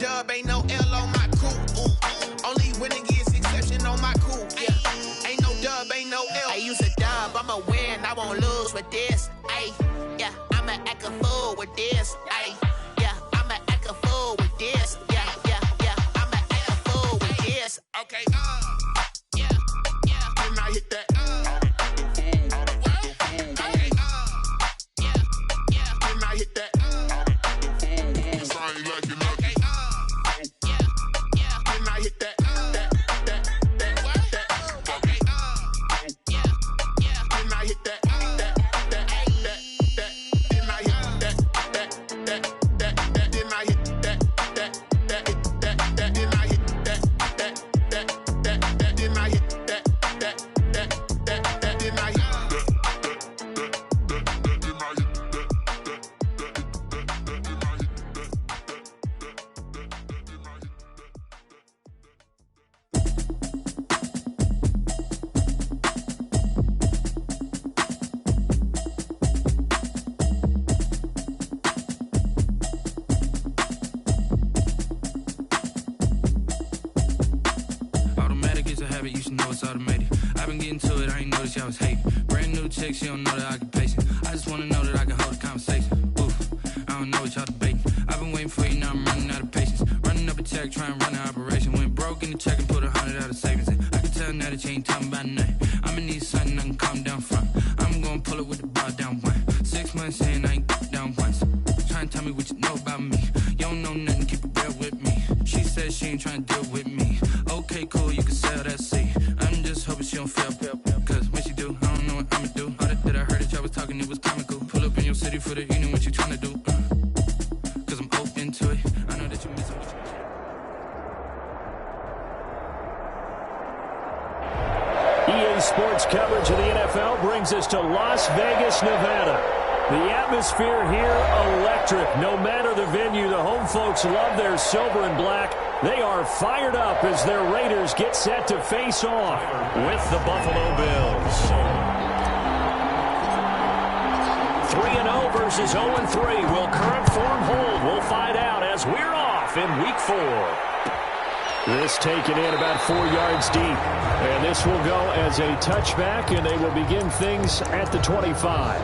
dub, ain't no L on my coupe. Only winning is exception on my coupe. Yeah, ain't no dub, ain't no L. I use a dub, I'ma win, I won't lose with this. Ay, yeah, I'ma act a fool with this. Ay, yeah, I'ma act a fool with this. Yeah, I'ma act a fool with this. Okay, yeah, then I hit that. Then I hit that. She don't know the occupation. I just wanna know that I can hold a conversation. Oof, I don't know what y'all debating. I've been waiting for you, now I'm running out of patience. Running up a check, trying to run an operation. Went broke in the check and put 100 out of savings in. I can tell now that you ain't talking about nothing. I'ma need something I can calm down from. I'm gonna pull it with the bar down one. 6 months saying I ain't down once. Trying to tell me what you know about me. You don't know nothing, keep it real with me. She said she ain't trying to deal with me. Okay, cool, you can sell that seat. I'm just hoping she don't fail. Cause when she do, I don't know what I'ma do. All that I heard that y'all was talking, it was comical. Pull up in your city for the evening, what you trying to do? Cause I'm open to it. I know that you miss it. EA Sports coverage of the NFL brings us to Las Vegas, Nevada. The atmosphere here, electric. No matter the venue, the home folks love their silver and black. They are fired up as their Raiders get set to face off with the Buffalo Bills. 3-0 versus 0-3. Will current form hold? We'll find out as we're off in Week 4. This taken in about 4 yards deep. And this will go as a touchback, and they will begin things at the 25.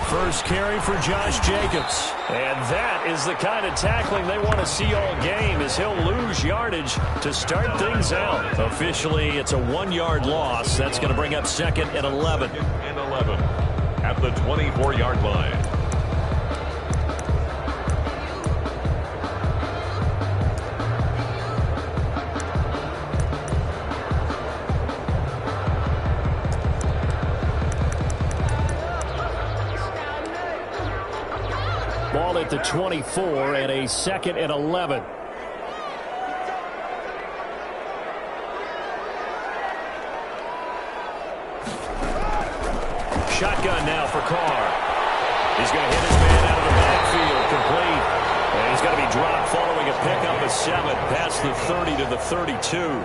First carry for Josh Jacobs. And that is the kind of tackling they want to see all game, as he'll lose yardage to start things out. Officially, it's a 1-yard loss. That's going to bring up 2nd and 11. At the 24-yard line. Ball at the 24 and a 2nd and 11. Shotgun now for Carr. He's going to hit his man out of the backfield, complete. And he's going to be dropped following a pickup of 7 past the 30 to the 32.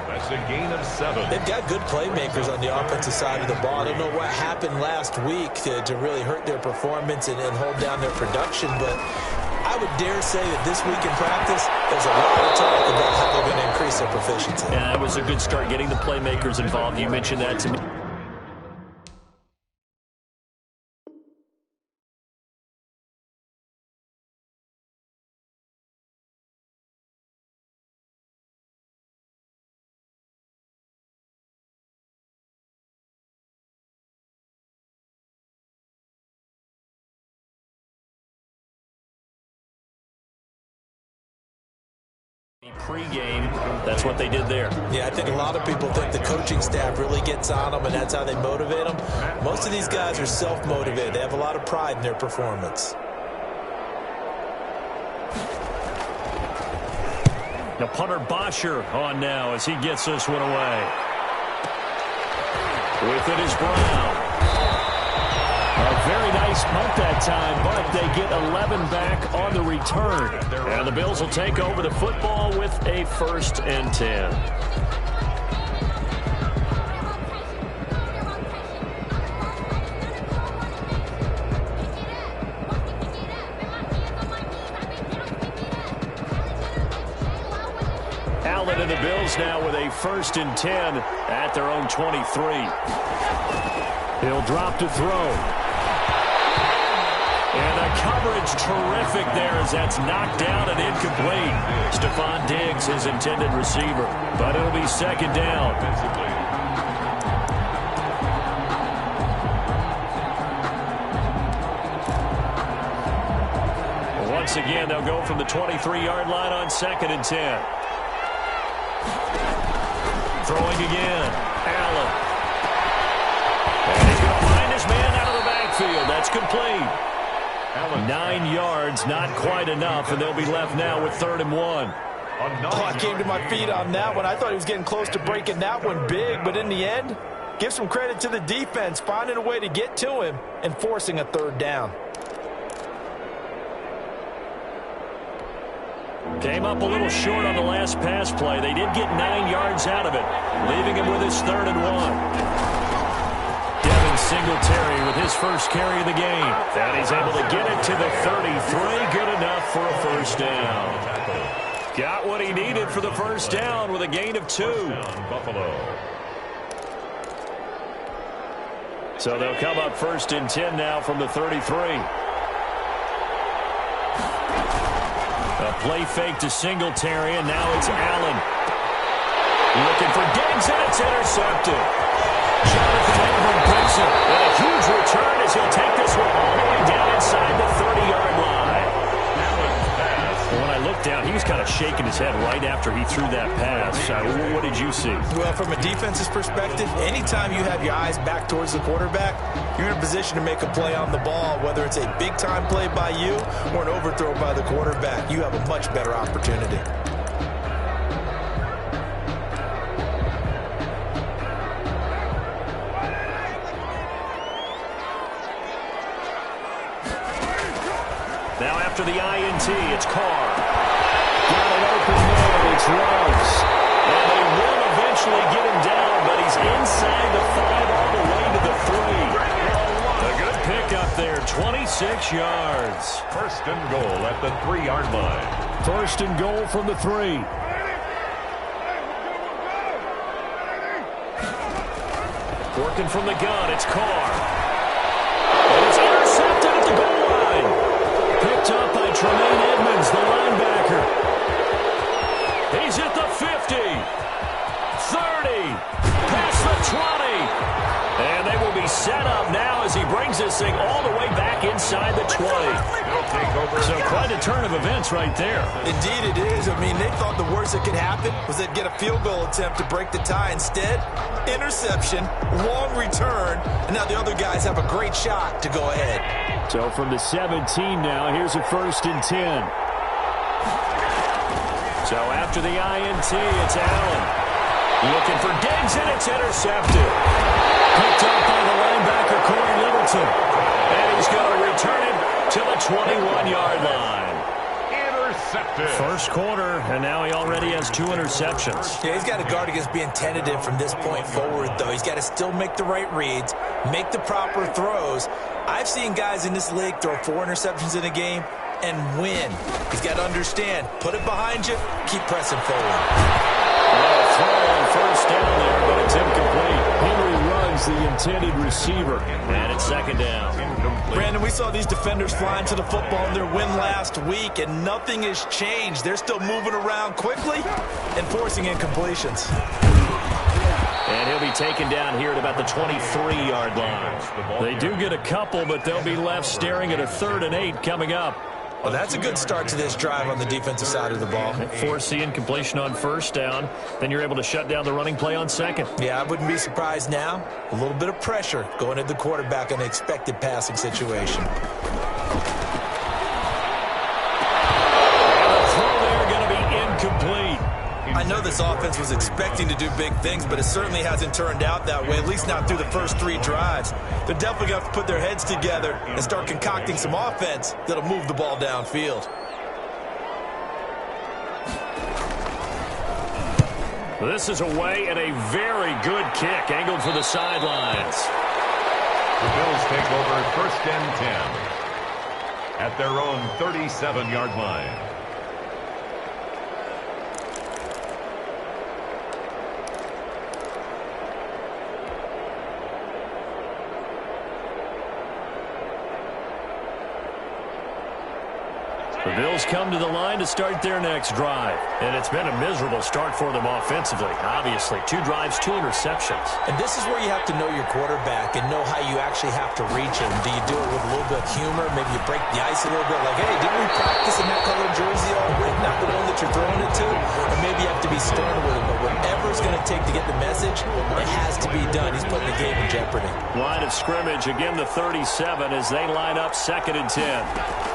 That's a gain of 7. They've got good playmakers on the offensive side of the ball. I don't know what happened last week to really hurt their performance and hold down their production, but I would dare say that this week in practice, there's a lot of talk about how they're going to increase their proficiency. And that was a good start, getting the playmakers involved. You mentioned that to me. Pre-game, that's what they did there. Yeah, I think a lot of people think the coaching staff really gets on them, and that's how they motivate them. Most of these guys are self-motivated. They have a lot of pride in their performance. Now punter Bosher on now as he gets this one away. With it is Brown. A very nice punt that time, but they get 11 back on the return. And the Bills will take over the football with a 1st and 10. Allen and the Bills now with a 1st and 10 at their own 23. He'll drop to throw. And the coverage terrific there as that's knocked down and incomplete. Stephon Diggs, his intended receiver. But it'll be 2nd down. Once again, they'll go from the 23-yard line on 2nd and 10. Throwing again. Allen. And he's going to find his man out of the backfield. That's complete. 9 yards, not quite enough, and they'll be left now with 3rd and 1. I came to my feet on that one. I thought he was getting close to breaking that one big, but in the end, give some credit to the defense, finding a way to get to him and forcing a 3rd down. Came up a little short on the last pass play. They did get 9 yards out of it, leaving him with his 3rd and 1. Singletary with his first carry of the game. And he's able to get it to the 33. Good enough for a 1st down. Got what he needed for the 1st down with a gain of 2. So they'll come up 1st and 10 now from the 33. A play fake to Singletary, and now it's Allen. Looking for Diggs, and it's intercepted. Jonathan Abram picks it. And a huge return as he'll take this one all the way down inside the 30-yard line. When I looked down, he was kind of shaking his head right after he threw that pass. What did you see? Well, from a defense's perspective, anytime you have your eyes back towards the quarterback, you're in a position to make a play on the ball, whether it's a big-time play by you or an overthrow by the quarterback. You have a much better opportunity. Now after the INT, it's Carr. Got an open man, it's Ruggs. And they will eventually get him down, but he's inside the 5 all the way to the 3. A good pickup there, 26 yards. 1st and goal at the 3-yard line. 1st and goal from the 3. Working from the gun, it's Carr. And it's intercepted at the goal line. Picked up by Tremaine Edmonds, the linebacker. He's at the 50, 30, past the 20. And they will be set up now as he brings this thing all the way back inside the 20. So quite a turn of events right there. Indeed it is. I mean, they thought the worst that could happen was they'd get a field goal attempt to break the tie. Instead, interception, long return, and now the other guys have a great shot to go ahead. So from the 17 now, here's a 1st and 10. So after the INT, it's Allen. Looking for Diggs, and it's intercepted. Picked up by the linebacker, Corey Littleton. And he's going to return it to the 21-yard line. Intercepted. 1st quarter, and now he already has 2 interceptions. Yeah, he's got to guard against being tentative from this point forward, though. He's got to still make the right reads, make the proper throws. I've seen guys in this league throw 4 interceptions in a game and win. He's got to understand, put it behind you, keep pressing forward. Throw on 1st down there, but it's incomplete. Henry Ruggs, the intended receiver, and it's 2nd down. Brandon, we saw these defenders flying to the football in their win last week, and nothing has changed. They're still moving around quickly and forcing incompletions. And he'll be taken down here at about the 23-yard line. They do get a couple, but they'll be left staring at a 3rd and 8 coming up. Well, that's a good start to this drive on the defensive side of the ball. Force the incompletion on 1st down. Then you're able to shut down the running play on 2nd. Yeah, I wouldn't be surprised now. A little bit of pressure going at the quarterback in an expected passing situation. And the throw there going to be incomplete. offense was expecting to do big things, but it certainly hasn't turned out that way, at least not through the first 3 drives. They're definitely going to have to put their heads together and start concocting some offense that'll move the ball downfield. This is away and a very good kick, angled for the sidelines. The Bills take over 1st and 10 at their own 37-yard line. The Bills come to the line to start their next drive. And it's been a miserable start for them offensively. Obviously, 2 drives, 2 interceptions. And this is where you have to know your quarterback and know how you actually have to reach him. Do you do it with a little bit of humor? Maybe you break the ice a little bit like, hey, didn't we practice in that colored jersey all week? Not the one that you're throwing it to? Or maybe you have to be stern with him. But whatever it's going to take to get the message, it has to be done. He's putting the game in jeopardy. Line of scrimmage, again the 37 as they line up 2nd and 10.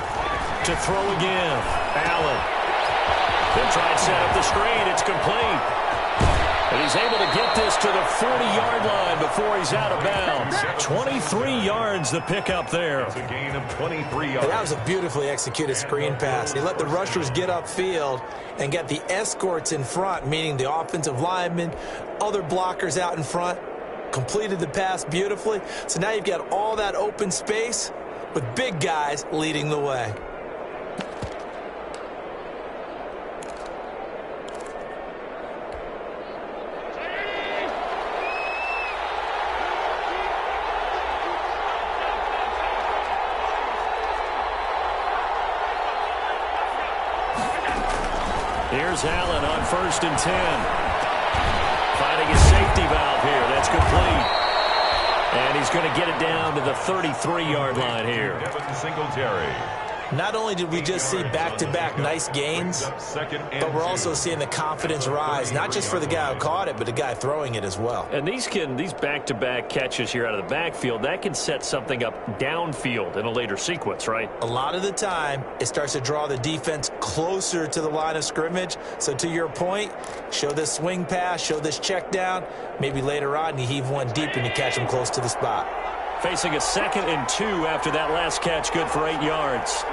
To throw again, Allen. Then try and set up the screen. It's complete. And he's able to get this to the 40-yard line before he's out of bounds. 23 yards the pickup there. It's a gain of 23 yards. That was a beautifully executed screen pass. He let the rushers get upfield and get the escorts in front, meaning the offensive linemen, other blockers out in front, completed the pass beautifully. So now you've got all that open space with big guys leading the way. Here's Allen on 1st and 10. Finding a safety valve here. That's complete. And he's going to get it down to the 33-yard line here. Devin Singletary. Not only did we just see back-to-back nice gains, but we're also seeing the confidence rise, not just for the guy who caught it, but the guy throwing it as well. And these back-to-back catches here out of the backfield, that can set something up downfield in a later sequence, right? A lot of the time, it starts to draw the defense closer to the line of scrimmage. So to your point, show this swing pass, show this check down. Maybe later on, you heave one deep and you catch him close to the spot. Facing a 2nd and 2 after that last catch, good for 8 yards.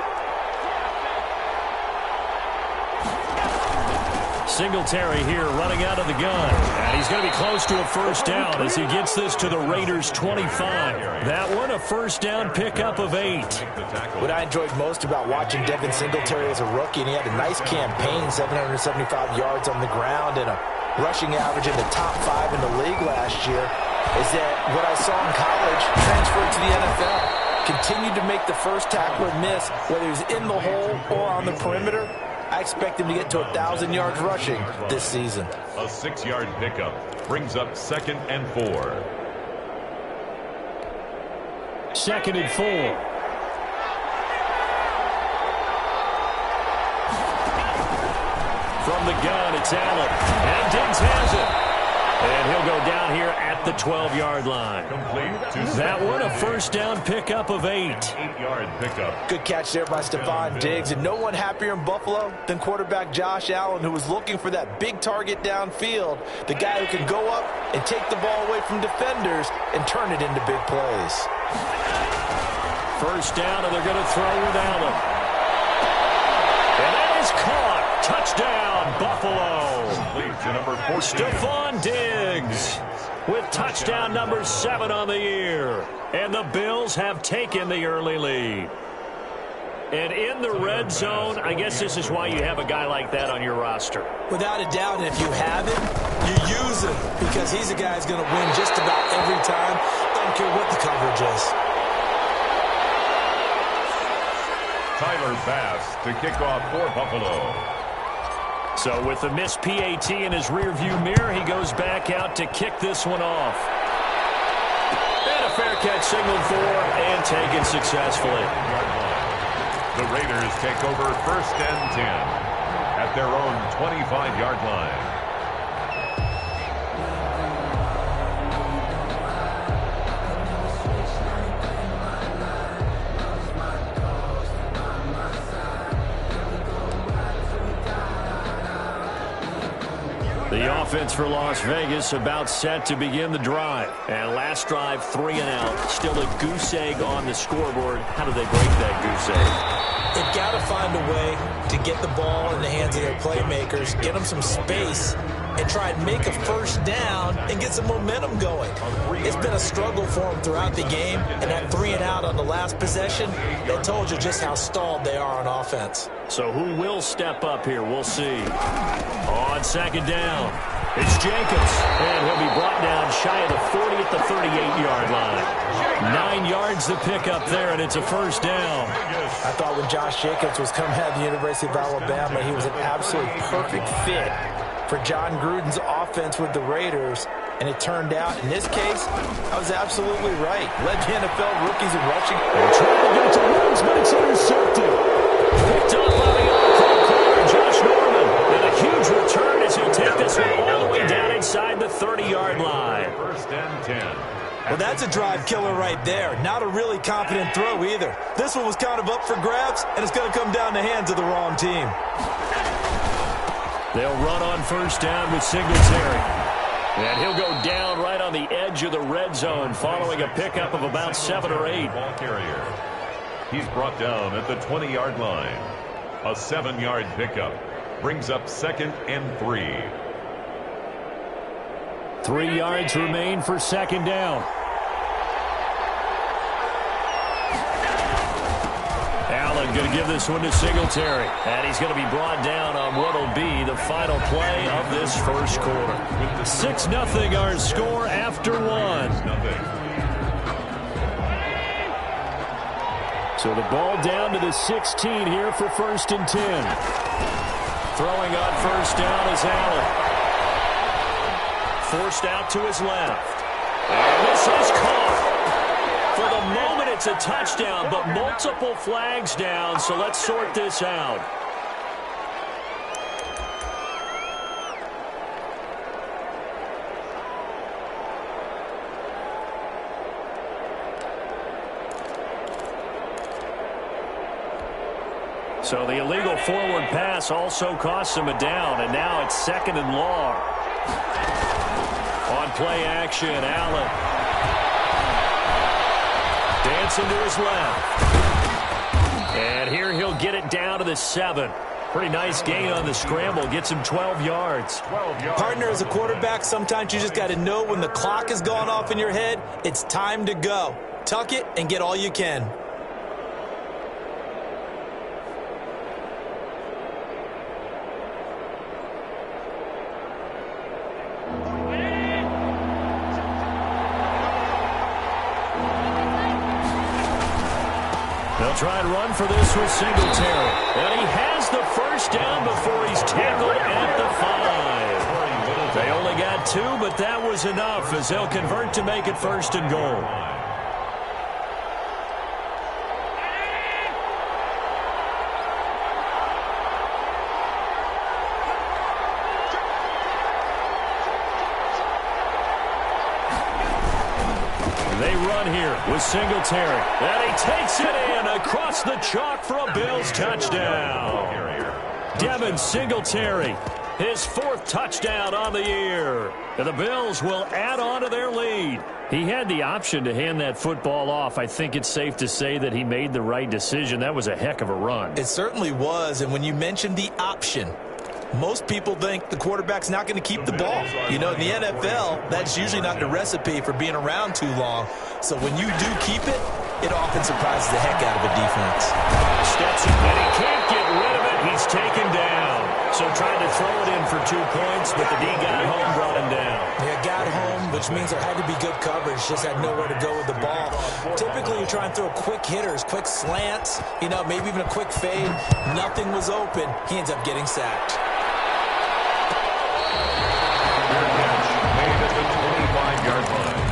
Singletary here running out of the gun. And he's going to be close to a 1st down as he gets this to the Raiders' 25. That one, a 1st down pickup of 8. What I enjoyed most about watching Devin Singletary as a rookie, and he had a nice campaign, 775 yards on the ground and a rushing average in the top 5 in the league last year, is that what I saw in college transferred to the NFL. Continued to make the first tackler miss, whether he's in the hole or on the perimeter. I expect him to get to 1,000 yards rushing this season. A 6-yard pickup brings up 2nd and 4. 2nd and 4. From the gun, it's Allen. And Diggs has it. And he'll go down here at the 12-yard line. That one, a 1st down pickup of 8. 8-yard pickup. Good catch there by Stephon Diggs. And no one happier in Buffalo than quarterback Josh Allen, who was looking for that big target downfield. The guy who can go up and take the ball away from defenders and turn it into big plays. 1st down, and they're going to throw with Allen. And that is caught. Touchdown, Buffalo. Stephon Diggs with touchdown number 7 on the year. And the Bills have taken the early lead. And in the red zone, I guess this is why you have a guy like that on your roster. Without a doubt, and if you have him, you use him, because he's a guy who's going to win just about every time. I don't care what the coverage is. Tyler Bass to kick off for Buffalo. So with the missed PAT in his rearview mirror, he goes back out to kick this one off. And a fair catch signaled for and taken successfully. The Raiders take over 1st and 10 at their own 25-yard line. The offense for Las Vegas about set to begin the drive. And last drive, 3 and out. Still a goose egg on the scoreboard. How do they break that goose egg? They've got to find a way to get the ball in the hands of their playmakers, get them some space, and try and make a first down and get some momentum going. It's been a struggle for them throughout the game, and that 3 and out on the last possession, that told you just how stalled they are on offense. So who will step up here? We'll see. On second down, it's Jacobs, and he'll be brought down shy of the 40 at the 38-yard line. 9 yards to pick up there, and it's a first down. I thought when Josh Jacobs was coming out of the University of Alabama, he was an absolutely perfect fit for John Gruden's offense with the Raiders. And it turned out, in this case, I was absolutely right. Led the NFL rookies in rushing. They're trying to get to Woods, but it's intercepted. Picked up by the on-call corner, Josh Norman. And a huge return as he'll take this one all the way down inside the 30-yard line. First and 10. Well, that's a drive killer right there. Not a really confident throw either. This one was kind of up for grabs, and it's going to come down the hands of the wrong team. They'll run on first down with Singletary. And he'll go down right on the edge of the red zone following a pickup of about 7 or 8. Ball carrier. He's brought down at the 20-yard line. A 7-yard pickup brings up 2nd and 3. 3 yards remain for second down. Allen going to give this one to Singletary. And he's going to be brought down on what will be the final play of this first quarter. 6-0 our score after 1. So the ball down to the 16 here for first and 10. Throwing on first down is Allen. Forced out to his left. And this is caught. For the moment, it's a touchdown, but multiple flags down, so let's sort this out. So the illegal forward pass also costs him a down, and now it's 2nd and long. On play action, Allen. Dancing to his left. And here he'll get it down to the 7. Pretty nice gain on the scramble. Gets him 12 yards. Partner, as a quarterback, sometimes you just got to know when the clock has gone off in your head, it's time to go. Tuck it and get all you can. They'll try and run for this with Singletary. And he has the first down before he's tackled at the 5. They only got 2, but that was enough as they'll convert to make it 1st and goal. They run here with Singletary. And he takes it in across the chalk for a Bills touchdown. Devin Singletary, his 4th touchdown on the year. And the Bills will add on to their lead. He had the option to hand that football off. I think it's safe to say that he made the right decision. That was a heck of a run. It certainly was. And when you mentioned the option, most people think the quarterback's not going to keep the ball. You know, in the NFL, that's usually not the recipe for being around too long. So when you do keep it, it often surprises the heck out of a defense. Steps in, and he can't get rid of it. He's taken down. So trying to throw it in for 2 points, but the D got home, brought him down. Yeah, got home, which means there had to be good coverage. Just had nowhere to go with the ball. Typically, you try and throw quick hitters, quick slants, you know, maybe even a quick fade. Nothing was open. He ends up getting sacked. Made at the 25-yard line.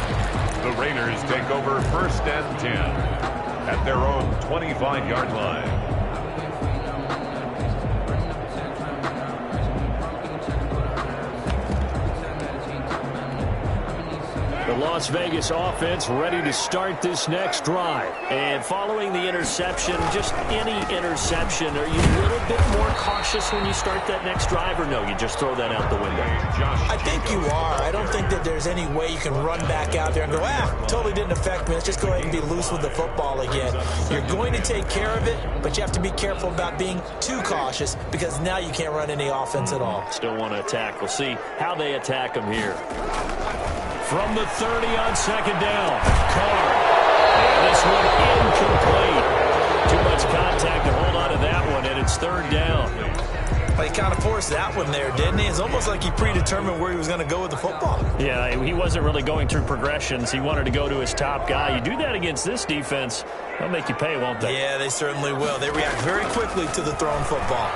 The Raiders take over 1st and 10 at their own 25-yard line. The The Las Vegas offense ready to start this next drive. And following the interception, just any interception, are you a little bit more cautious when you start that next drive, or no, you just throw that out the window? I think you are. I don't think that there's any way you can run back out there and go, totally didn't affect me. Let's just go ahead and be loose with the football again. You're going to take care of it, but you have to be careful about being too cautious because now you can't run any offense at all. Still want to attack. We'll see how they attack them here. From the 30 on second down, Carr. And this one incomplete. Too much contact to hold on to that one, and it's third down. Well, he kind of forced that one there, didn't he? It's almost like he predetermined where he was going to go with the football. Yeah, he wasn't really going through progressions. He wanted to go to his top guy. You do that against this defense, they'll make you pay, won't they? Yeah, they certainly will. They react very quickly to the thrown football.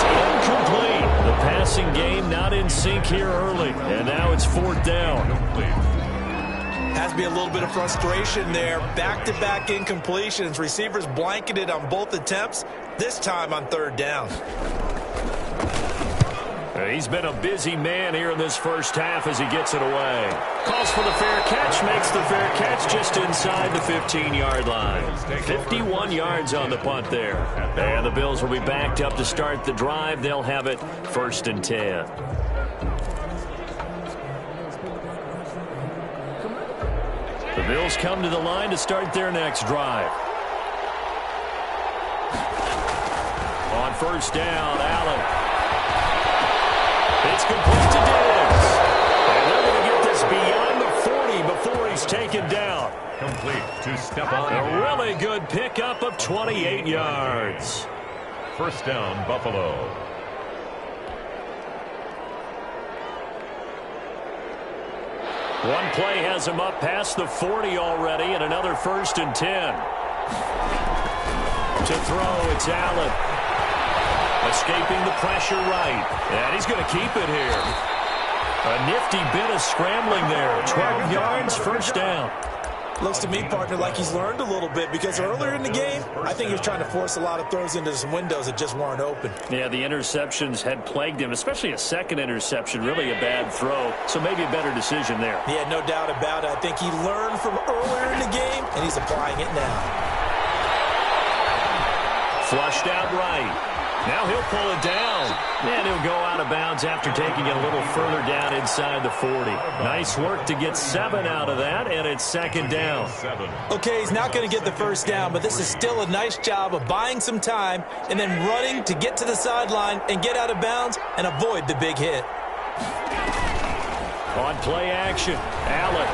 Incomplete. The passing game not in sync here early. And now it's fourth down. Has to be a little bit of frustration there. Back-to-back incompletions. Receivers blanketed on both attempts, this time on third down. He's been a busy man here in this first half as he gets it away. Calls for the fair catch, makes the fair catch just inside the 15-yard line. 51 yards on the punt there. And the Bills will be backed up to start the drive. They'll have it first and 10. The Bills come to the line to start their next drive. On first down, Allen. It's complete to Diggs. And they're going to get this beyond the 40 before he's taken down. Complete to Stephon. A really good pickup of 28 yards. First down, Buffalo. One play has him up past the 40 already, and another first and 10. To throw, it's Allen. Escaping the pressure right. And he's going to keep it here. A nifty bit of scrambling there. 12 yards, first down. Looks to me, partner, like he's learned a little bit because earlier in the game, I think he was trying to force a lot of throws into some windows that just weren't open. Yeah, the interceptions had plagued him, especially a second interception, really a bad throw. So maybe a better decision there. Yeah, no doubt about it. I think he learned from earlier in the game, and he's applying it now. Flushed out right. Now he'll pull it down. And he'll go out of bounds after taking it a little further down inside the 40. Nice work to get 7 out of that, and it's second down. Okay, he's not going to get the first down, but this is still a nice job of buying some time and then running to get to the sideline and get out of bounds and avoid the big hit. On play action, Allen.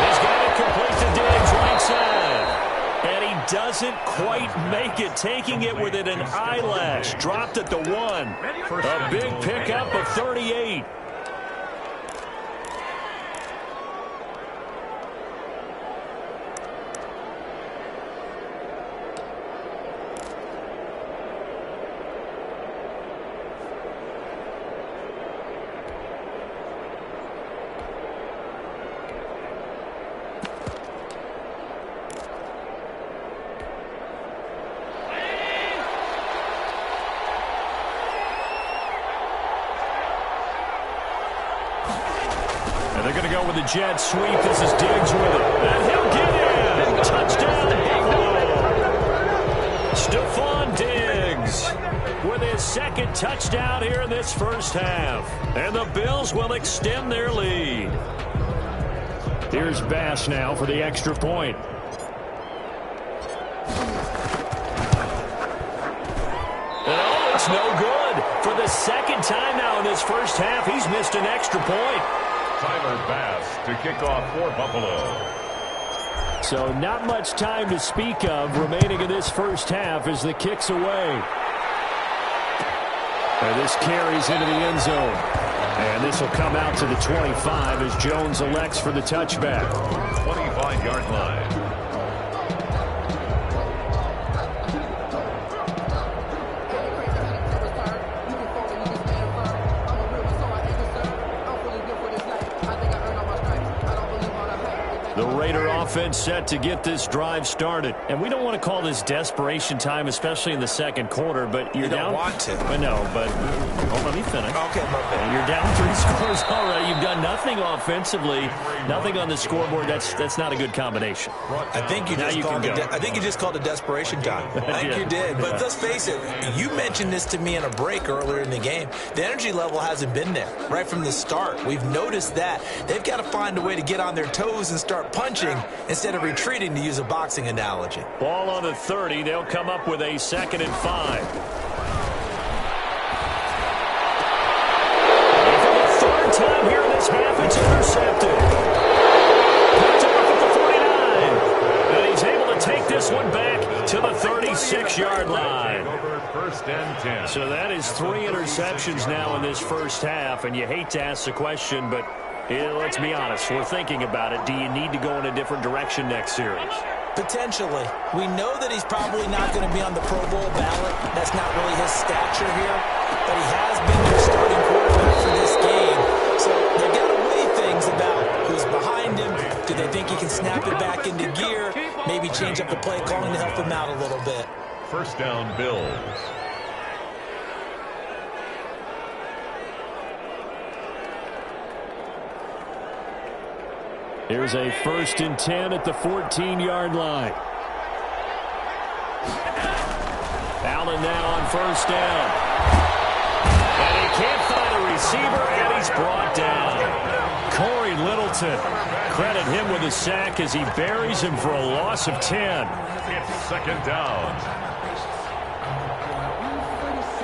He's got it complete to Diggs, right side. And he doesn't quite make it, taking it within an eyelash. Dropped at the 1. A big pickup of 38. They're going to go with a jet sweep. This is Diggs with it. And he'll get in. Touchdown, Buffalo. Stephon Diggs with his second touchdown here in this first half. And the Bills will extend their lead. Here's Bass now for the extra point. Oh, it's no good. For the second time now in this first half, he's missed an extra point. Tyler Bass to kick off for Buffalo. So not much time to speak of remaining in this first half as the kick's away. And this carries into the end zone. And this will come out to the 25 as Jones elects for the touchback. 25-yard line. offense set to get this drive started. And we don't want to call this desperation time, especially in the second quarter, but you're down. You don't want to. I know, but let me finish. Okay, my bad. You're down 3 scores already. You've done nothing offensively, nothing on the scoreboard. That's not a good combination. I think you just called it desperation time. I think you did. But let's face it, you mentioned this to me in a break earlier in the game. The energy level hasn't been there right from the start. We've noticed that. They've got to find a way to get on their toes and start punching instead of retreating, to use a boxing analogy. Ball on the 30. They'll come up with a 2nd and 5. And for the 3rd time here in this half, it's intercepted. Picked off at the 49. And he's able to take this one back to the 36-yard line. First and 10. So that is 3 interceptions now in this first half, and you hate to ask the question, but let's be honest, we're thinking about it. Do you need to go in a different direction next series? Potentially. We know that he's probably not going to be on the Pro Bowl ballot. That's not really his stature here, but he has been their starting quarterback for this game. So they've got to weigh things about who's behind him. Do they think he can snap it back into gear? Maybe change up the play calling to help him out a little bit. First down, Bills. Here's a 1st and 10 at the 14-yard line. Allen now on 1st down. And he can't find a receiver, and he's brought down. Corey Littleton, credit him with a sack as he buries him for a loss of 10. It's 2nd down.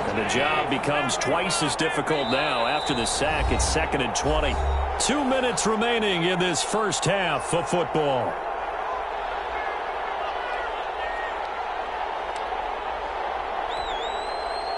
And the job becomes twice as difficult now. After the sack, it's 2nd and 20. 2 minutes remaining in this first half of football.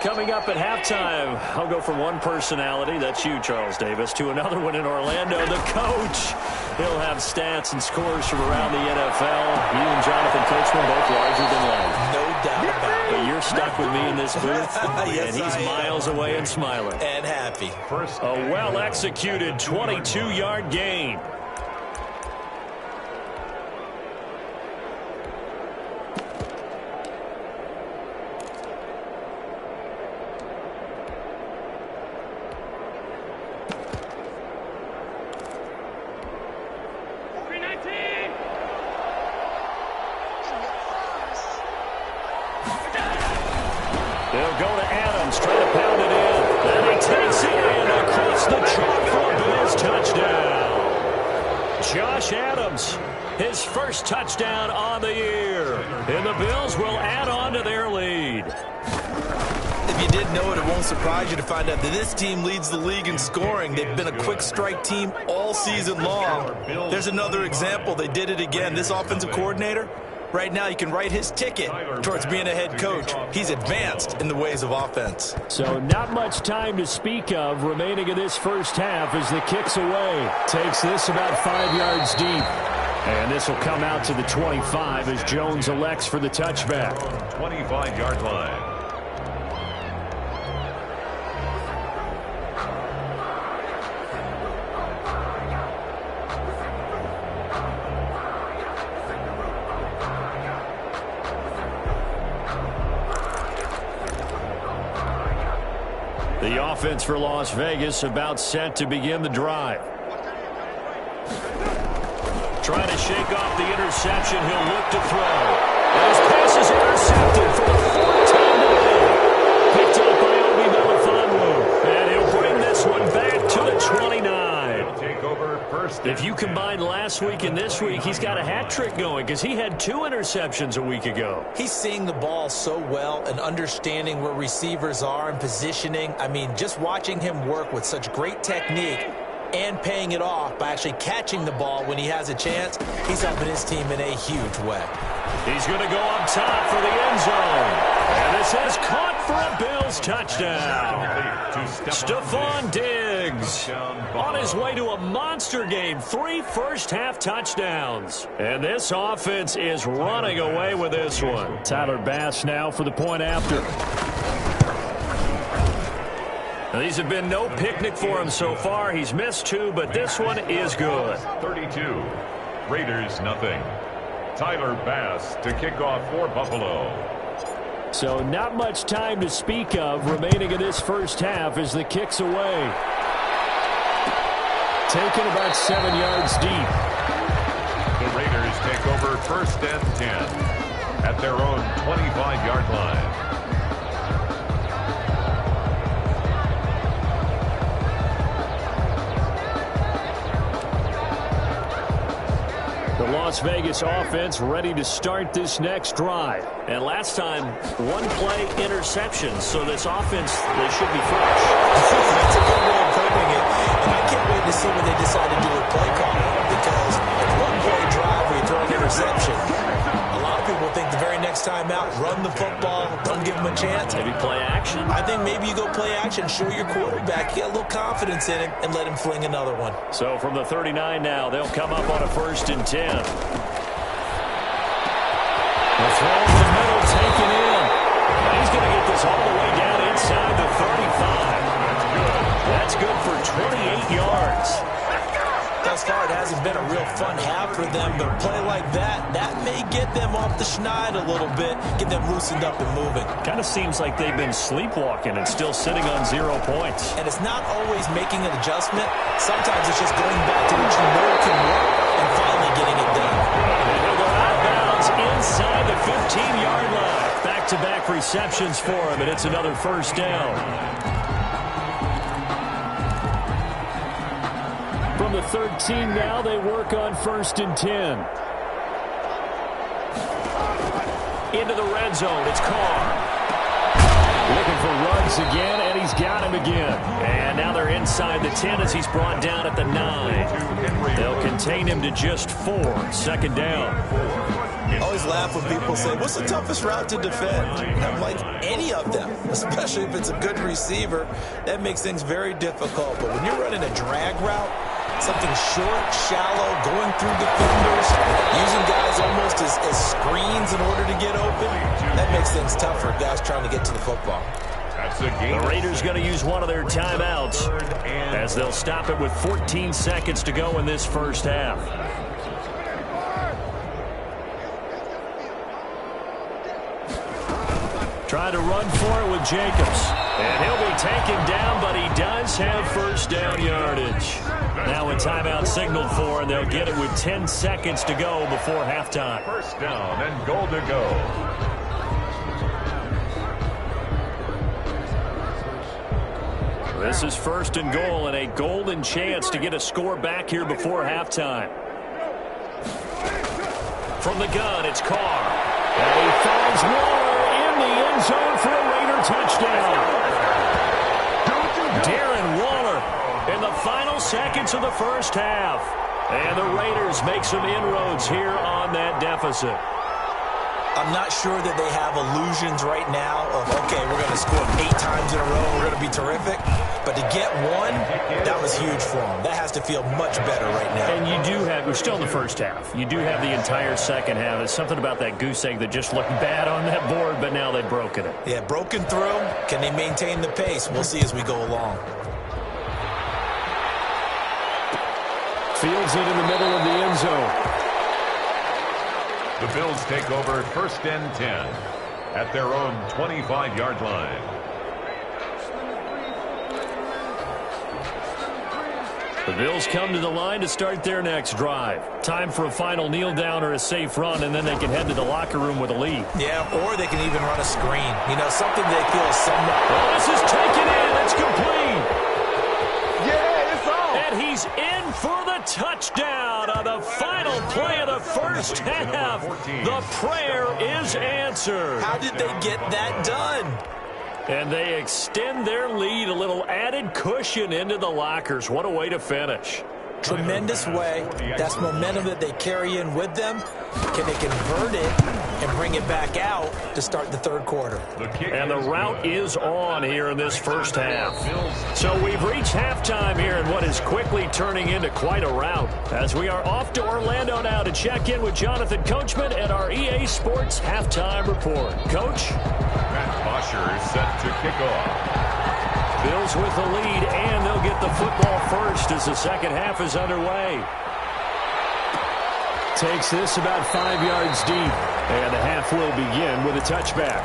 Coming up at halftime, I'll go from one personality, that's you, Charles Davis, to another one in Orlando, the coach. He'll have stats and scores from around the NFL. You and Jonathan Coachman both larger than life. No doubt about it. But you're stuck with me in this booth, Yes, and he's miles away and smiling. And happy. A well-executed 22-yard gain. They'll go to Adams, try to pound it in. And he takes it in across the chalk for a Bills touchdown. Josh Adams, his first touchdown on the year. And the Bills will add on to their lead. If you didn't know it, it won't surprise you to find out that this team leads the league in scoring. They've been a quick strike team all season long. There's another example. They did it again. This offensive coordinator, right now you can write his ticket towards being a head coach. He's advanced in the ways of offense. So not much time to speak of remaining in this first half as the kick's away. Takes this about 5 yards deep. And this will come out to the 25 as Jones elects for the touchback. 25-yard line. The offense for Las Vegas about set to begin the drive. Trying to shake off the interception. He'll look to throw. And his pass is intercepted for the 4th time today. Picked up by Obi Melifonwu. And he'll bring this one back to the 29. Take over first. If you combine last week and this week, he's got a hat trick going because he had 2 interceptions a week ago. He's seeing the ball so well and understanding where receivers are and positioning. I mean, just watching him work with such great technique and paying it off by actually catching the ball when he has a chance, he's helping his team in a huge way. He's going to go up top for the end zone. And this is caught for a Bills touchdown. Stephon Diggs on his way to a monster game. 3 first-half touchdowns. And this offense is running away with this one. Tyler Bass now for the point after. Now, these have been no picnic for him so far. He's missed 2, but this one is good. 32. Raiders nothing. Tyler Bass to kick off for Buffalo. So not much time to speak of remaining in this first half as the kick's away. Taken about 7 yards deep. The Raiders take over 1st and 10 at their own 25-yard line. The Las Vegas offense ready to start this next drive. And last time, one-play interception, so this offense, they should be fresh. That's a good way of putting it. And I can't wait to see what they decide to do with play calling, because it's one-play drive where you throw an interception. A lot of people think the very next time out, run the football, don't give them a chance. Maybe play action? I think maybe you go play action, show your quarterback, get a little confidence in him, and let him fling another one. So from the 39 now, they'll come up on a 1st and 10. The throw in the middle, taken in. He's going to get this all the way down inside the 35. That's good for 28 yards. Thus far, it hasn't been a real fun half for them, but a play like that may get them off the schneid a little bit, get them loosened up and moving. Kind of seems like they've been sleepwalking and still sitting on 0 points. And it's not always making an adjustment. Sometimes it's just going back to what you know can work and finally getting it done. And he'll go out of bounds inside the 15-yard line. Back-to-back receptions for him, and it's another 1st down. From the 13 now, they work on 1st and 10. Into the red zone, it's Carr. Looking for Ruggs again, and he's got him again. And now they're inside the 10 as he's brought down at the 9. They'll contain him to just 4. 2nd down. I always laugh when people say, what's the toughest route to defend? And I'm like, any of them, especially if it's a good receiver. That makes things very difficult. But when you're running a drag route, something short, shallow, going through defenders, using guys almost as screens in order to get open, that makes things tough for guys trying to get to the football. The Raiders going to use one of their timeouts as they'll stop it with 14 seconds to go in this first half. Try to run for it with Jacobs. And he'll be taken down, but he does have 1st down yardage. Now a timeout signaled for, and they'll get it with 10 seconds to go before halftime. 1st down and goal to go. This is 1st and goal, and a golden chance to get a score back here before halftime. From the gun, it's Carr. And he finds Waller in the end zone for a Raider touchdown. Darren Waller in the final seconds of the first half. And the Raiders make some inroads here on that deficit. I'm not sure that they have illusions right now of, okay, we're going to score 8 times in a row, we're going to be terrific. But to get one, that was huge for them. That has to feel much better right now. And you do have, we're still in the first half. You do have the entire second half. There's something about that goose egg that just looked bad on that board, but now they've broken it. Yeah, broken through. Can they maintain the pace? We'll see as we go along. Fields it in the middle of the end zone. The Bills take over 1st and 10 at their own 25-yard line. The Bills come to the line to start their next drive. Time for a final kneel down or a safe run, and then they can head to the locker room with a lead. Yeah, or they can even run a screen. You know, something they feel is somewhat. Oh, this is taken in. It's complete. Yeah, it's on. And he's in for the touchdown on the final play of the first half. The prayer is answered. How did they get that done? And they extend their lead, a little added cushion into the lockers. What a way to finish. Tremendous way. That's momentum that they carry in with them. Can they convert it and bring it back out to start the third quarter? And the route is on here in this first half. So we've reached halftime here in what is quickly turning into quite a rout. As we are off to Orlando now to check in with Jonathan Coachman at our EA Sports Halftime Report. Coach? Matt Bosher is set to kick off. Bills with the lead, and they'll get the football first as the second half is underway. Takes this about 5 yards deep. And the half will begin with a touchback.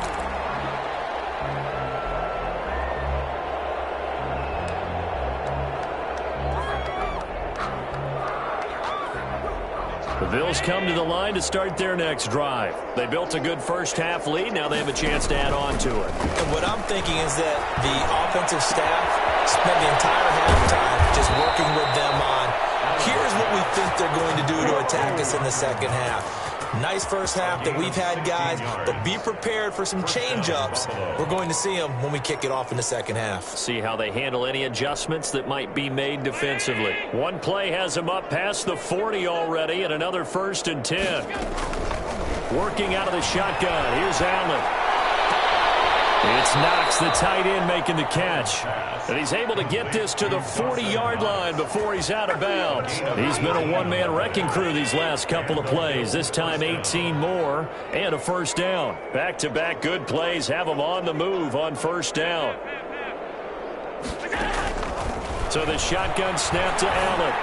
The Bills come to the line to start their next drive. They built a good first-half lead. Now they have a chance to add on to it. And what I'm thinking is that the offensive staff spent the entire halftime just working with them on, here's what we think they're going to do to attack us in the second half. Nice first half that we've had, guys, but be prepared for some change-ups. We're going to see them when we kick it off in the second half. See how they handle any adjustments that might be made defensively. One play has them up past the 40 already, and another 1st and 10. Working out of the shotgun. Here's Allen. It's Knox, the tight end, making the catch. And he's able to get this to the 40-yard line before he's out of bounds. He's been a one-man wrecking crew these last couple of plays. This time 18 more and a first down. Back-to-back good plays have him on the move on first down. So the shotgun snap to Allen.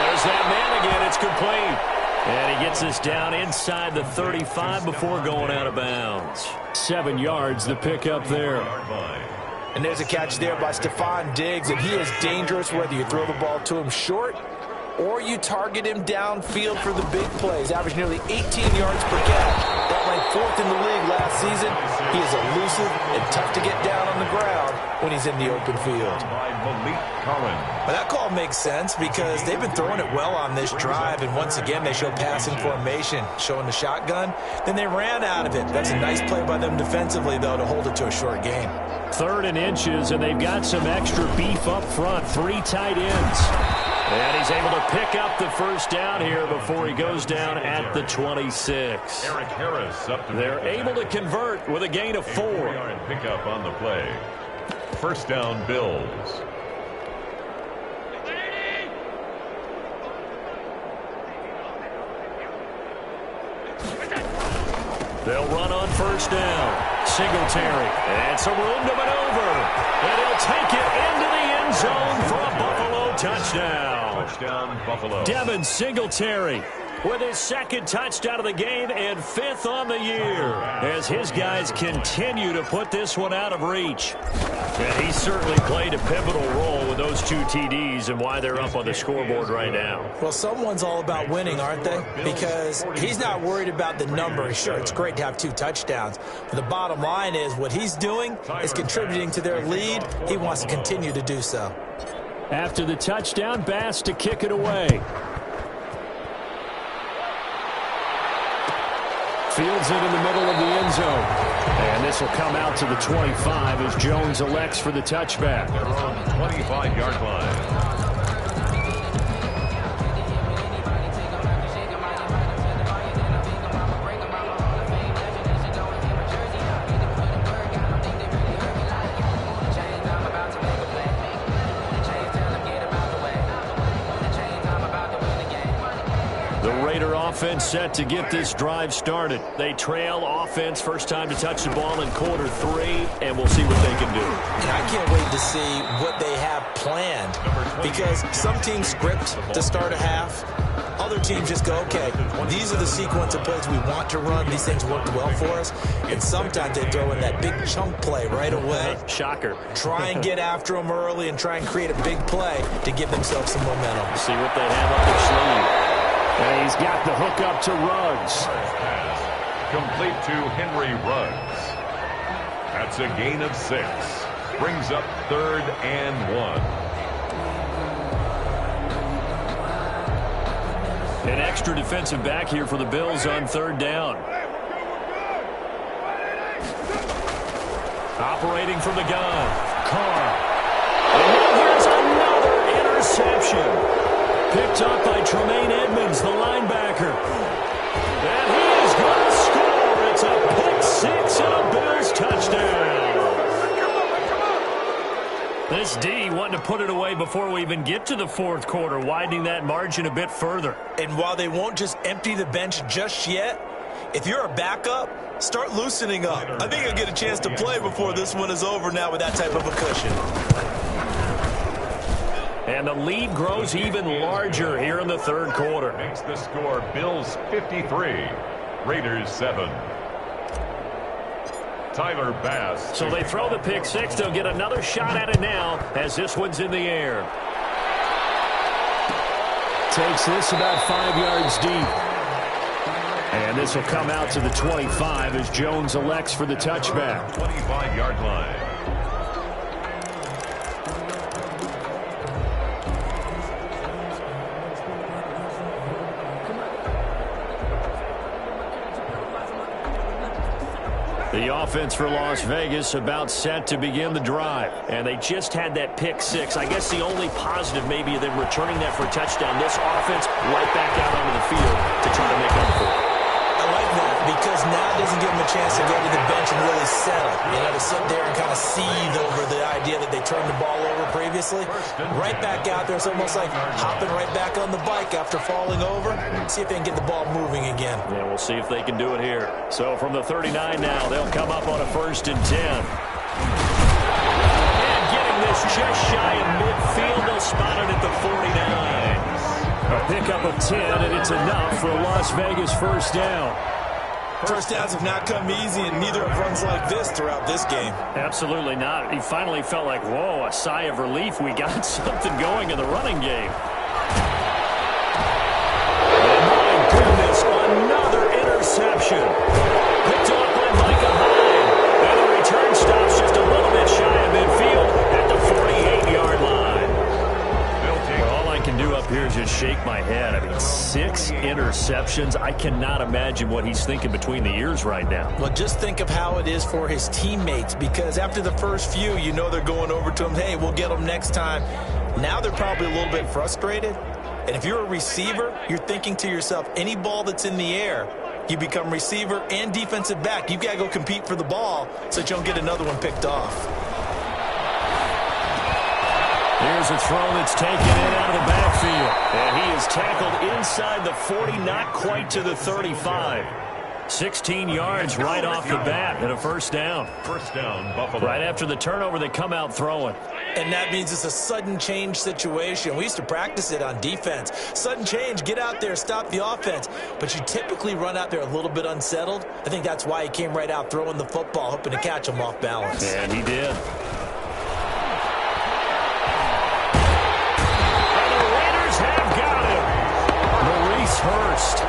There's that man again. It's complete. And he gets us down inside the 35 before going out of bounds. 7 yards, the pickup there. And there's a catch there by Stephon Diggs, and he is dangerous whether you throw the ball to him short or you target him downfield for the big plays. Average nearly 18 yards per catch. That ranked 4th in the league last season. He is elusive and tough to get down on the ground when he's in the open field. But that call makes sense because they've been throwing it well on this drive, and once again they show passing formation, showing the shotgun. Then they ran out of it. That's a nice play by them defensively, though, to hold it to a short gain. 3rd and inches, and they've got some extra beef up front. 3 tight ends. And he's able to pick up the first down here before he goes down at the 26. Eric Harris up to They're able to convert with a gain of 4. Pick up on the play. First down, Bills. They'll run on first down. Singletary. And some room to maneuver. And he'll take it into the end zone for a Buffalo touchdown. Touchdown, Buffalo. Devin Singletary with his 2nd touchdown of the game and 5th on the year as his guys continue to put this one out of reach. And he certainly played a pivotal role with those 2 TDs and why they're up on the scoreboard right now. Well, someone's all about winning, aren't they? Because he's not worried about the number. Sure, it's great to have 2 touchdowns. But the bottom line is what he's doing is contributing to their lead. He wants to continue to do so. After the touchdown, Bass to kick it away. Fields it in the middle of the end zone. And this will come out to the 25 as Jones elects for the touchback. They're on the 25-yard line. Offense set to get this drive started. They trail offense first time to touch the ball in quarter 3, and we'll see what they can do. And I can't wait to see what they have planned because some teams script to start a half. Other teams just go, okay, these are the sequence of plays we want to run. These things worked well for us. And sometimes they throw in that big chunk play right away. Shocker. Try and get after them early and try and create a big play to give themselves some momentum. See what they have up their sleeve. And he's got the hook up to Ruggs. Complete to Henry Ruggs. That's a gain of 6. Brings up 3rd and 1. An extra defensive back here for the Bills on 3rd down. Operating from the gun. Carr. And here's another interception. Picked up by Tremaine Edmonds, the linebacker. And he is going to score. It's a pick 6 and a Bills touchdown. This D wanting to put it away before we even get to the 4th quarter, widening that margin a bit further. And while they won't just empty the bench just yet, if you're a backup, start loosening up. I think you'll get a chance to play before this one is over now with that type of a cushion. And the lead grows even larger here in the third quarter. Makes the score Bills 53, Raiders 7. Tyler Bass. So they throw the pick six. They'll get another shot at it now as this one's in the air. Takes this about 5 yards deep. And this will come out to the 25 as Jones elects for the touchback. 25-yard line. The offense for Las Vegas about set to begin the drive. And they just had that pick six. I guess the only positive maybe of them returning that for a touchdown. This offense right back out onto the field to try to make up for it. I like that because now it doesn't give them a chance to go to the bench and really settle. You know, to sit there and kind of seethe over the idea that they turned the ball over previously. Right back out there. It's almost like hopping right back on the bike after falling over. See if they can get the ball moving again. Yeah, we'll see if they can do it here. So from the 39 now, they'll come up on a 1st and 10. And getting this just shy of midfield, they'll spot it at the 49. A pickup of 10, and it's enough for a Las Vegas first down. First downs have not come easy, and neither have runs like this throughout this game. Absolutely not. He finally felt like, whoa, a sigh of relief. We got something going in the running game. And my goodness, another interception. Picked off by Micah Hyde. And the return stops just a little bit shy of midfield at the 48-yard line. All I can do up here is just shake my head. I mean, 6 interceptions. I cannot imagine what he's thinking between the ears right now. Well, just think of how it is for his teammates, because after the first few, you know they're going over to him, hey, we'll get them next time. Now they're probably a little bit frustrated. And if you're a receiver, you're thinking to yourself, any ball that's in the air, you become receiver and defensive back. You've got to go compete for the ball so that you don't get another one picked off. Here's a throw that's taken in out of the backfield. And he is tackled inside the 40, not quite to the 35. 16 yards right off the bat and a first down. First down, Buffalo. Right after the turnover, they come out throwing. And that means it's a sudden change situation. We used to practice it on defense. Sudden change, get out there, stop the offense. But you typically run out there a little bit unsettled. I think that's why he came right out throwing the football, hoping to catch him off balance. And he did. Hurst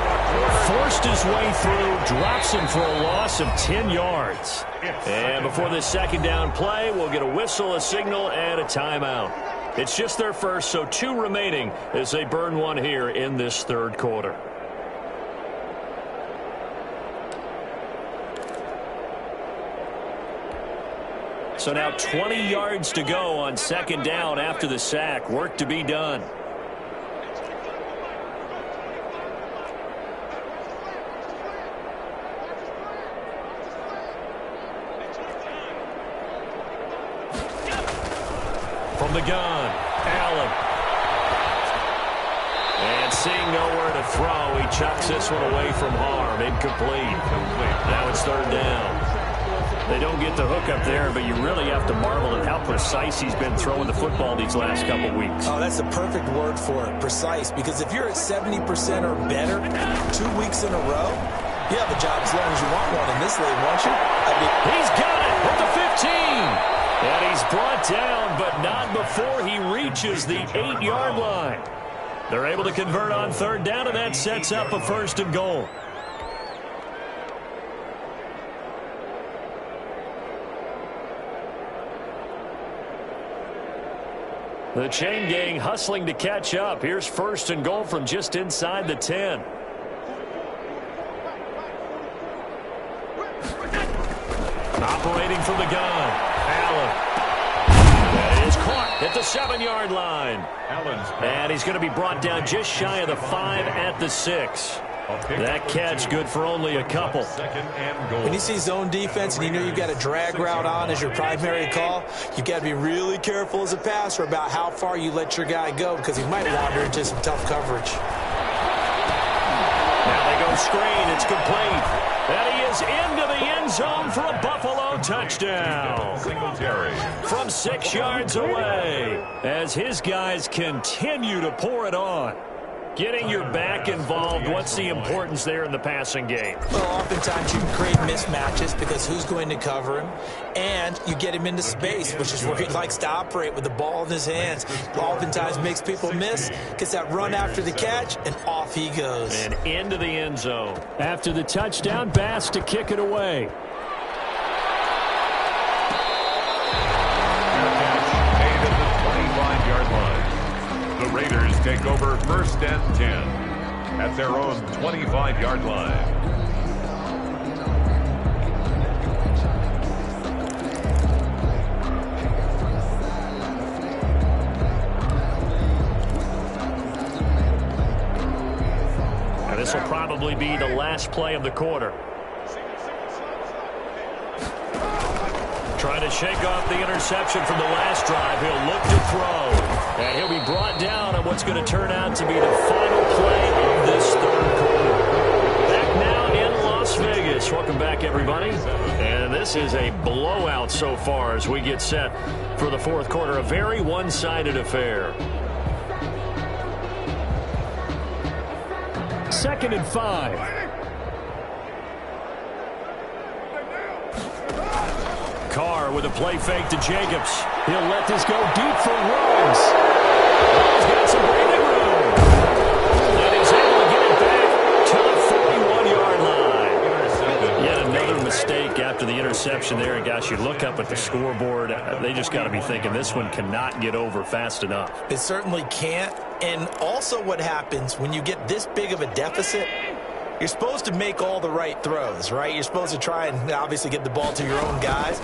forced his way through, drops him for a loss of 10 yards. And before this second down play, we'll get a whistle, a signal, and a timeout. It's just their first, so 2 remaining as they burn one here in this third quarter. So now 20 yards to go on second down after the sack. Work to be done. From the gun, Allen. And seeing nowhere to throw, he chucks this one away from harm. Incomplete. Now it's third down. They don't get the hook up there, but you really have to marvel at how precise he's been throwing the football these last couple weeks. Oh, that's the perfect word for it, precise. Because if you're at 70% or better 2 weeks in a row, you have a job as long as you want one in this league, won't you? He's got it at the 15. And he's brought down, but not before he reaches the 8-yard line. They're able to convert on third down, and that sets up a 1st and goal. The chain gang hustling to catch up. Here's 1st and goal from just inside the 10. Operating from the gun. Allen. That is caught at the 7-yard line. And he's going to be brought down just shy of the 5 at the 6. That catch good for only a couple. When you see zone defense and you know you've got a drag route on as your primary call, you've got to be really careful as a passer about how far you let your guy go because he might wander into some tough coverage. Now they go screen. It's complete. And he is into the end zone for a Buffalo touchdown. From 6 yards away, as his guys continue to pour it on. Getting your back involved, what's the importance there in the passing game? Well, oftentimes you can create mismatches because who's going to cover him, and you get him into space, which is where he likes to operate with the ball in his hands. Oftentimes makes people miss, gets that run after the catch, and off he goes. And into the end zone. After the touchdown, Bass to kick it away. The Raiders take over 1st and 10 at their own 25-yard line. Now this will probably be the last play of the quarter. Trying to shake off the interception from the last drive. He'll look to throw. And he'll be brought down on what's going to turn out to be the final play of this third quarter. Back now in Las Vegas. Welcome back, everybody. And this is a blowout so far as we get set for the fourth quarter. A very one-sided affair. 2nd and 5. Carr with a play fake to Jacobs. He'll let this go deep for Ruggs. He's got some breathing room. And he's able to get it back to the 41-yard line. Yet another mistake after the interception there. And gosh, you look up at the scoreboard, they just got to be thinking this one cannot get over fast enough. It certainly can't. And also what happens when you get this big of a deficit, you're supposed to make all the right throws, right? You're supposed to try and obviously get the ball to your own guys.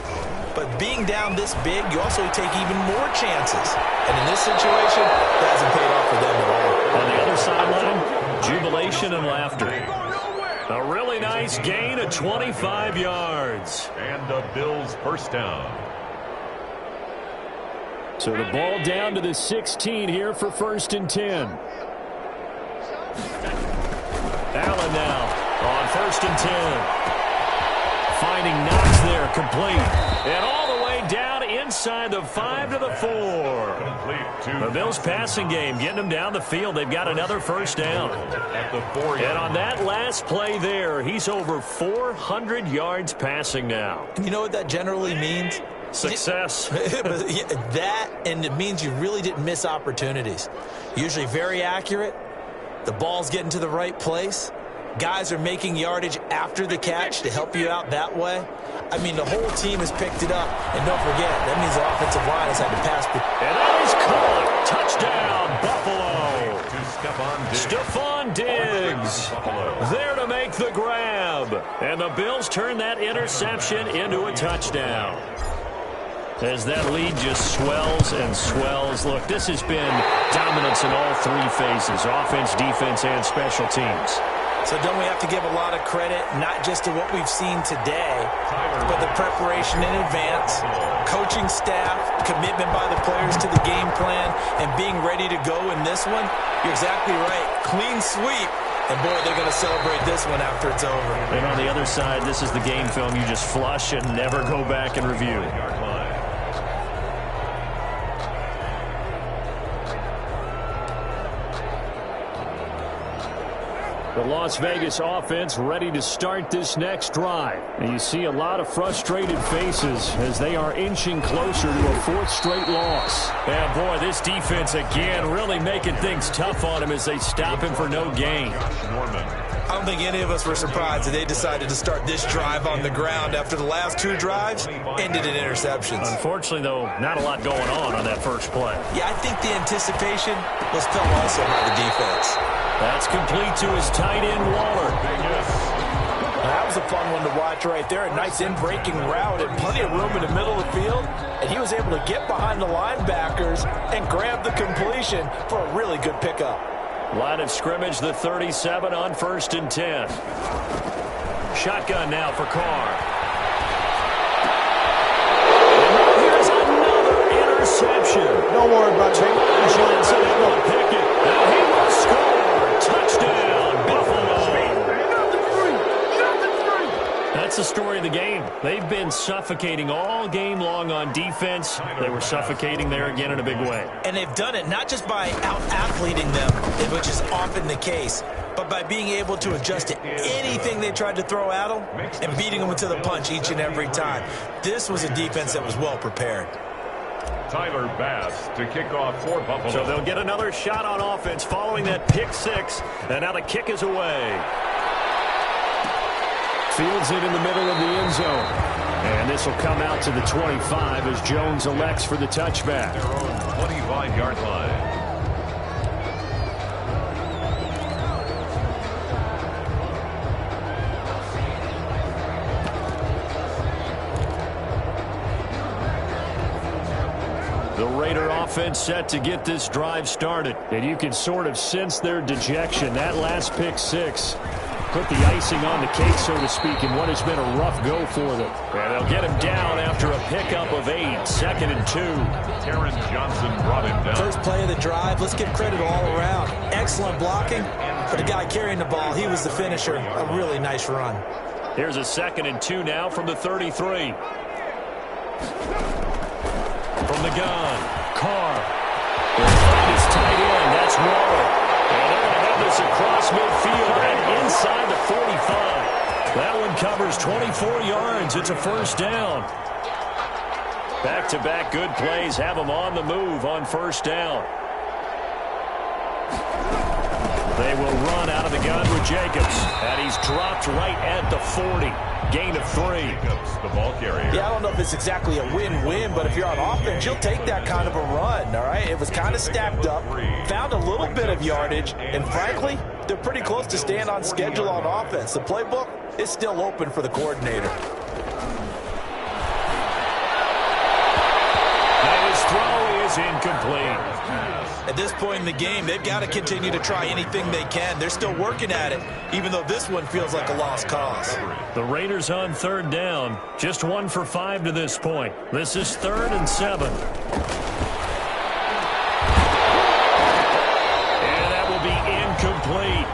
But being down this big, you also take even more chances. And in this situation, it hasn't paid off for them at all. On the other sideline, jubilation and laughter. A really nice gain of 25 yards. And the Bills' first down. So the ball down to the 16 here for 1st and 10. Allen now on 1st and 10. Finding Knox there, complete. And all the way down inside the 5 to the 4. The Bills passing game, getting them down the field. They've got another first down. At the 4 And on that last play there, he's over 400 yards passing now. You know what that generally means? Success. That, and it means you really didn't miss opportunities. Usually very accurate. The ball's getting to the right place. Guys are making yardage after the catch to help you out that way. I mean, the whole team has picked it up. And don't forget, that means the offensive line has had to pass. And that is caught. Touchdown, Buffalo. Stephon Diggs there to make the grab. And the Bills turn that interception into a touchdown. As that lead just swells and swells. Look, this has been dominance in all three phases, offense, defense, and special teams. So don't we have to give a lot of credit, not just to what we've seen today, but the preparation in advance, coaching staff, commitment by the players to the game plan, and being ready to go in this one? You're exactly right. Clean sweep. And, boy, they're going to celebrate this one after it's over. And on the other side, this is the game film you just flush and never go back and review. The Las Vegas offense ready to start this next drive. And you see a lot of frustrated faces as they are inching closer to a fourth straight loss. And, boy, this defense again really making things tough on him as they stop him for no gain. I don't think any of us were surprised that they decided to start this drive on the ground after the last two drives ended in interceptions. Unfortunately, though, not a lot going on that first play. Yeah, I think the anticipation was felt also by the defense. That's complete to his tight end, Waller. That was a fun one to watch right there. A nice in-breaking route and plenty of room in the middle of the field. And he was able to get behind the linebackers and grab the completion for a really good pickup. Line of scrimmage, the 37 on 1st and 10. Shotgun now for Carr. And here's another interception. Don't worry about it. Johnson able to pick it. Now he will score. Touchdown, Buffalo. the game. They've been suffocating all game long on defense. They were suffocating there again in a big way. And they've done it not just by out-athleting them, which is often the case, but by being able to adjust to anything they tried to throw at them and beating them to the punch each and every time. This was a defense that was well prepared. Tyler Bass to kick off for Buffalo. So they'll get another shot on offense following that pick six, and now the kick is away. Fields it in the middle of the end zone. And this will come out to the 25 as Jones elects for the touchback. Their own 25-yard line. The Raider offense set to get this drive started. And you can sort of sense their dejection. That last pick six put the icing on the cake, so to speak, in what has been a rough go for them. And they'll get him down after a pickup of 8, 2nd and 2. Taron Johnson brought him down. First play of the drive, let's give credit all around. Excellent blocking, but the guy carrying the ball, he was the finisher. A really nice run. Here's a 2nd and 2 now from the 33. From the gun, Carr. He'll find his tight end. That's Waller. And they're going to have this across midfield and inside the 45. That one covers 24 yards. It's a first down. Back-to-back good plays have them on the move on first down. They will run out of the gun with Jacobs. And he's dropped right at the 40. Gain of 3. Jacobs, the ball carrier. Yeah, I don't know if it's exactly a win-win, but if you're on offense, you'll take that kind of a run, all right? It was kind of stacked up, found a little bit of yardage, and frankly, they're pretty close to staying on schedule on offense. The playbook is still open for the coordinator. And his throw is incomplete. At this point in the game, they've got to continue to try anything they can. They're still working at it, even though this one feels like a lost cause. The Raiders on third down. Just 1 for 5 to this point. This is 3rd and 7. And that will be incomplete.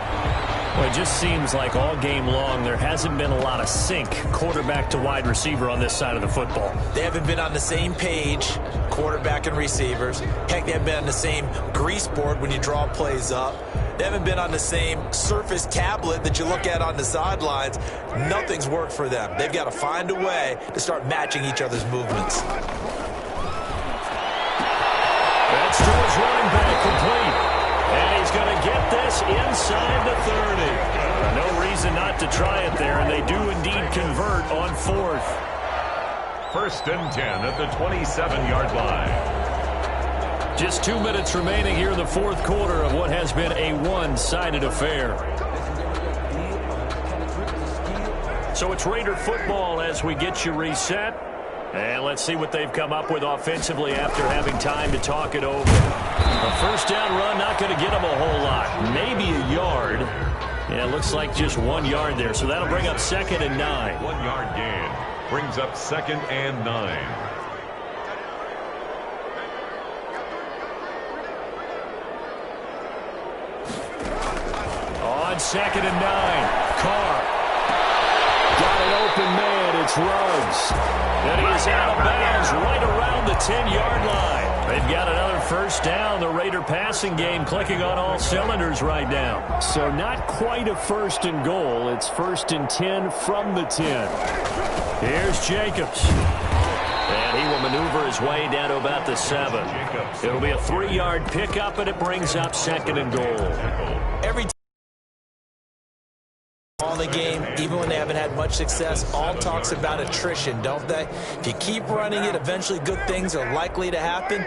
Well, it just seems like all game long there hasn't been a lot of sync quarterback to wide receiver on this side of the football. They haven't been on the same page, quarterback and receivers. Heck, they haven't been on the same grease board when you draw plays up. They haven't been on the same Surface tablet that you look at on the sidelines. Nothing's worked for them. They've got to find a way to start matching each other's movements. That's to his running back, complete. And he's going to get this inside the 30. No reason not to try it there, and they do indeed convert on 4th. 1st and 10 at the 27-yard line. Just 2 minutes remaining here in the 4th quarter of what has been a one-sided affair. So it's Raider football as we get you reset. And let's see what they've come up with offensively after having time to talk it over. A first down run, not going to get them a whole lot. Maybe a yard. Yeah, it looks like just 1 yard there. So that'll bring up 2nd and 9. 1 yard gain brings up 2nd and 9. On 2nd and 9, Carr. Got an open man, it's Ruggs. And he is out of bounds right around the 10-yard line. They've got another first down. The Raider passing game clicking on all cylinders right now. So not quite a 1st and goal. It's 1st and 10 from the 10. Here's Jacobs. And he will maneuver his way down to about the 7. It'll be a 3-yard pickup, and it brings up 2nd and goal. Every all the game, even when they haven't had much success, all talks about attrition, don't they? If you keep running it, eventually good things are likely to happen.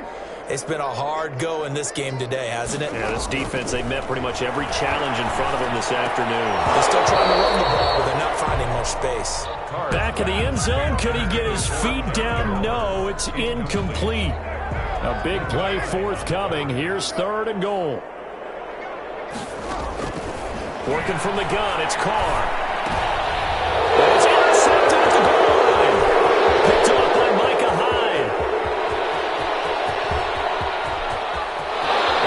It's been a hard go in this game today, hasn't it? Yeah, this defense, they met pretty much every challenge in front of them this afternoon. They're still trying to run the ball, but they're not finding much space. Back in the end zone, could he get his feet down? No, it's incomplete. A big play forthcoming. Here's 3rd and goal. Working from the gun, it's Carr. It's intercepted at the goal line. Picked up by Micah Hyde.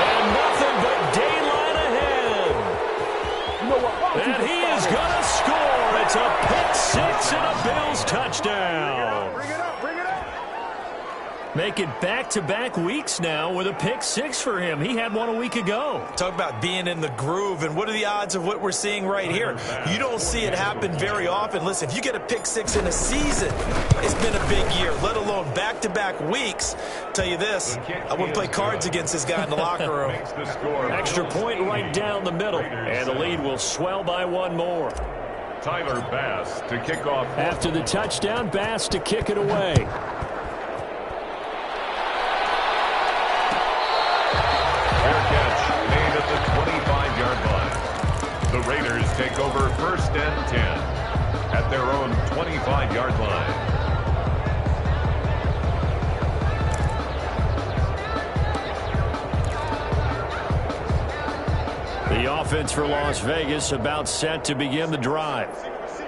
And nothing but daylight ahead. And he is going to score. It's a pick 6 and a Bills Make it back-to-back weeks now with a pick six for him. He had one a week ago. Talk about being in the groove, and what are the odds of what we're seeing right here? You don't see it happen very often. Listen, if you get a pick six in a season, it's been a big year, let alone back-to-back weeks. Tell you this, I wouldn't play cards against this guy in the locker room. Extra point right down the middle, and the lead will swell by one more. Tyler Bass to kick off. After the touchdown, Bass to kick it away. Made at the 25-yard line. The Raiders take over 1st and 10 at their own 25-yard line. The offense for Las Vegas about set to begin the drive.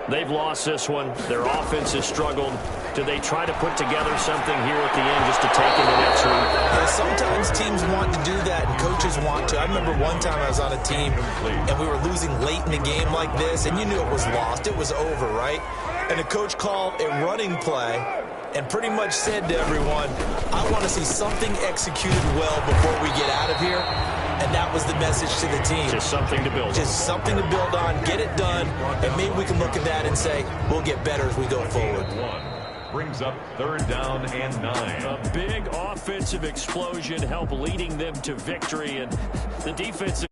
They've lost this one. Their offense has struggled. Do they try to put together something here at the end just to take in the next week? Yeah, sometimes teams want to do that and coaches want to. I remember one time I was on a team and we were losing late in the game like this, and you knew it was lost. It was over, right? And the coach called a running play and pretty much said to everyone, I want to see something executed well before we get out of here. And that was the message to the team. Just something to build on. Just something to build on, get it done, and maybe we can look at that and say, we'll get better as we go forward. Brings up 3rd down and 9. A big offensive explosion helped leading them to victory, and the defensive